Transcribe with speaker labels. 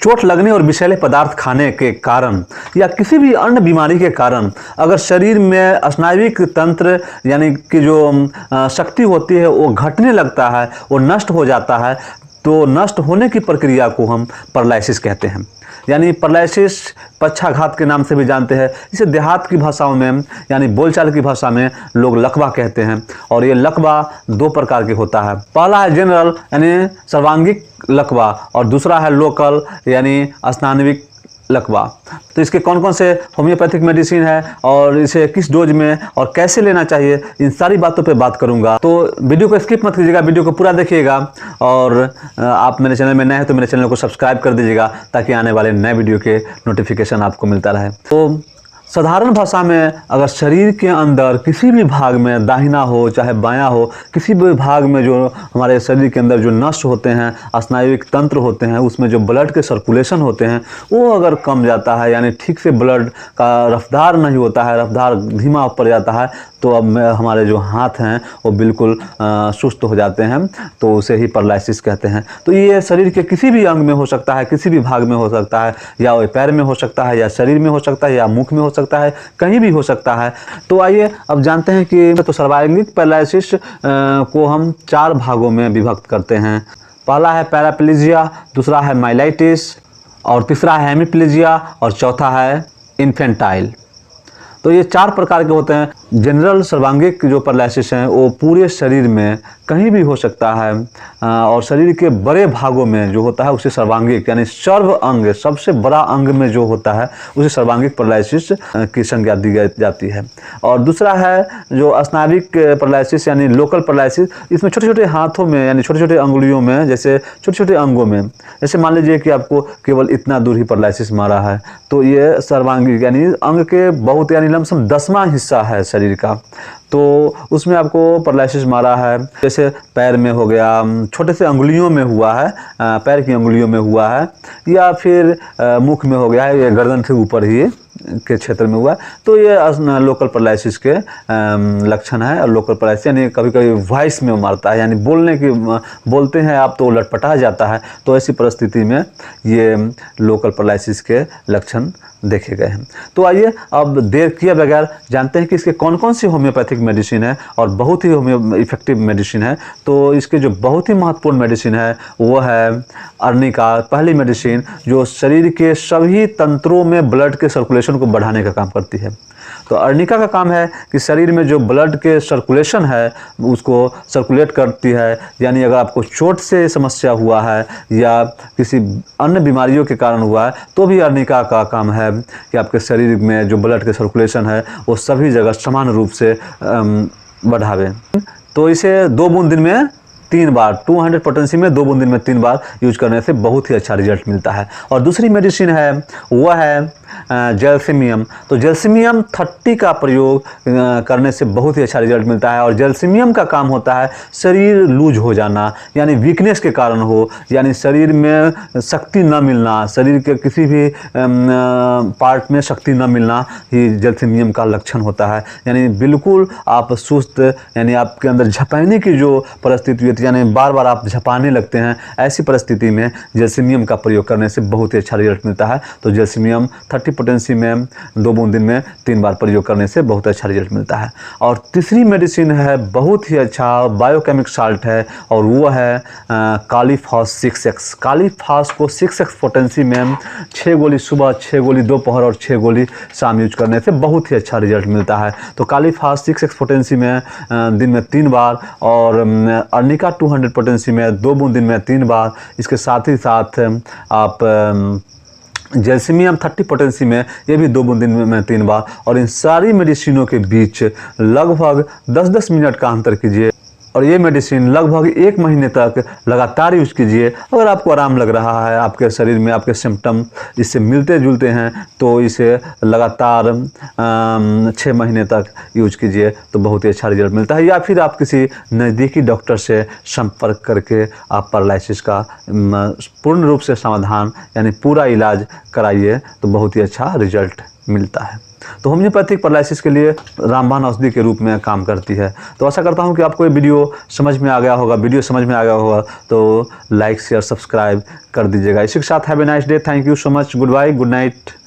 Speaker 1: चोट लगने और विषैले पदार्थ खाने के कारण या किसी भी अन्य बीमारी के कारण अगर शरीर में स्नायुविक तंत्र यानी कि जो शक्ति होती है वो घटने लगता है, वो नष्ट हो जाता है, तो नष्ट होने की प्रक्रिया को हम पैरालिसिस कहते हैं। यानी पैरालिसिस पक्षाघात के नाम से भी जानते हैं। इसे देहात की भाषाओं में यानी बोलचाल की भाषा में लोग लकवा कहते हैं। और ये लकवा दो प्रकार के होता है। पहला है जनरल यानी सर्वांगिक लकवा और दूसरा है लोकल यानी स्नायुविक लकवा। तो इसके कौन कौन से होम्योपैथिक मेडिसिन है और इसे किस डोज में और कैसे लेना चाहिए, इन सारी बातों पे बात करूंगा। तो वीडियो को स्किप मत कीजिएगा, वीडियो को पूरा देखिएगा। और आप मेरे चैनल में नए हैं तो मेरे चैनल को सब्सक्राइब कर दीजिएगा ताकि आने वाले नए वीडियो के नोटिफिकेशन आपको मिलता रहे। तो साधारण भाषा में अगर शरीर के अंदर किसी भी भाग में, दाहिना हो चाहे बायां हो, किसी भी भाग में जो हमारे शरीर के अंदर जो नस होते हैं, स्नायुविक तंत्र होते हैं, उसमें जो ब्लड के सर्कुलेशन होते हैं वो अगर कम जाता है यानी ठीक से ब्लड का रफ्तार नहीं होता है, रफ्तार धीमा पड़ जाता है, तो अब हमारे जो हाथ हैं वो बिल्कुल सुस्त हो जाते हैं, तो उसे ही पैरालिसिस कहते हैं। तो ये शरीर के किसी भी अंग में हो सकता है, किसी भी भाग में हो सकता है, या वो पैर में हो सकता है, या शरीर में हो सकता है, या मुख में हो सकता है, कहीं भी हो सकता है। तो आइए अब जानते हैं कि तो सर्वांगिक पैरालिसिस को हम 4 भागों में विभक्त करते हैं। पहला है पैराप्लेजिया, दूसरा है माइलाइटिस, और तीसरा है हेमिप्लेजिया, और चौथा है इन्फेंटाइल। तो ये 4 प्रकार के होते हैं। जनरल सर्वांगिक जो पैरालिसिस हैं वो पूरे शरीर में कहीं भी हो सकता है, और शरीर के बड़े भागों में जो होता है उसे सर्वांगिक यानी सर्व अंग, सबसे बड़ा अंग में जो होता है उसे सर्वांगिक पैरालिसिस की संज्ञा दी जाती है। और दूसरा है जो स्नायुविक पैरालिसिस यानी लोकल पैरालिसिस। इसमें छोटे छोटे हाथों में यानी छोटे छोटे अंगुलियों में, जैसे छोटे छोटे अंगों में, जैसे मान लीजिए कि आपको केवल इतना दूर ही पैरालिसिस मारा है, तो ये सर्वांगिक यानी अंग के बहुत यानी लमसम 10वां हिस्सा है शरीर का, तो उसमें आपको पैरालिसिस मारा है। जैसे पैर में हो गया, छोटे से अंगुलियों में हुआ है, पैर की अंगुलियों में हुआ है, या फिर मुख में हो गया है, ये गर्दन से ऊपर ही के क्षेत्र में हुआ है, तो ये लोकल पैरालिसिस के लक्षण है। और लोकल पैरालिसिस यानी कभी कभी वॉइस में मारता है, यानी बोलते हैं आप तो लटपटा जाता है, तो ऐसी परिस्थिति में ये लोकल पैरालिसिस के लक्षण देखे गए हैं। तो आइए अब देर किए बगैर जानते हैं कि इसके कौन कौन सी होम्योपैथिक मेडिसिन है और बहुत ही इफेक्टिव मेडिसिन है। तो इसके जो बहुत ही महत्वपूर्ण मेडिसिन है वो है अर्निका, पहली मेडिसिन जो शरीर के सभी तंत्रों में ब्लड के सर्कुलेशन को बढ़ाने का काम करती है। तो अर्निका का काम है कि शरीर में जो ब्लड के सर्कुलेशन है उसको सर्कुलेट करती है। यानी अगर आपको चोट से समस्या हुआ है या किसी अन्य बीमारियों के कारण हुआ है तो भी अर्निका का काम है कि आपके शरीर में जो ब्लड के सर्कुलेशन है वो सभी जगह समान रूप से बढ़ावे। तो इसे 2 बूंद दिन में 3 बार, 200 पोटेंसी में 2 बूंद दिन में 3 बार यूज करने से बहुत ही अच्छा रिजल्ट मिलता है। और दूसरी मेडिसिन है वह है जैल्सीमियम। तो जैल्सीमियम 30 का प्रयोग करने से बहुत ही अच्छा रिजल्ट मिलता है। और जैल्सीमियम का काम होता है शरीर लूज हो जाना, यानी वीकनेस के कारण हो, यानी शरीर में शक्ति न मिलना, शरीर के किसी भी पार्ट में शक्ति न मिलना ही जैल्सीमियम का लक्षण होता है। यानी बिल्कुल आप सुस्त, यानी आपके अंदर झपाने की जो परिस्थिति होती है, यानी बार बार आप झपाने लगते हैं, ऐसी परिस्थिति में जैल्सीमियम का प्रयोग करने से बहुत ही अच्छा रिजल्ट मिलता है। तो जैल्सीमियम 30 पोटेंसी में 2 बूंद दिन में 3 बार प्रयोग करने से बहुत अच्छा रिजल्ट मिलता है। और तीसरी मेडिसिन है बहुत ही अच्छा बायोकेमिक साल्ट है, और वो है कालीफॉस 6x। कालीफॉस को 6x पोटेंसी में 6 गोली सुबह, 6 गोली दोपहर और 6 गोली शाम यूज करने से बहुत ही अच्छा रिजल्ट मिलता है। तो कालीफॉस 6x पोटेंसी में दिन में 3 बार, और अर्निका 200 पोटेंसी में 2 बूंद दिन में 3 बार। इसके साथ ही साथ आप जैल्सीमियम 30 पोटेंसी में ये भी 2 बूंद दिन में 3 बार। और इन सारी मेडिसिनों के बीच लगभग 10-10 मिनट का अंतर कीजिए, और ये मेडिसिन लगभग 1 महीने तक लगातार यूज कीजिए। अगर आपको आराम लग रहा है, आपके शरीर में आपके सिम्टम इससे मिलते जुलते हैं, तो इसे लगातार 6 महीने तक यूज कीजिए तो बहुत ही अच्छा रिजल्ट मिलता है। या फिर आप किसी नज़दीकी डॉक्टर से संपर्क करके आप पैरालिसिस का पूर्ण रूप से समाधान यानी पूरा इलाज कराइए तो बहुत ही अच्छा रिजल्ट मिलता है। तो होम्योपैथिक पैरालिसिस के लिए रामबाण औषधि के रूप में काम करती है। तो आशा करता हूँ कि आपको ये वीडियो समझ में आ गया होगा। वीडियो समझ में आ गया होगा तो लाइक शेयर सब्सक्राइब कर दीजिएगा। इसी के साथ have a nice day. Thank you so much. Goodbye, good night.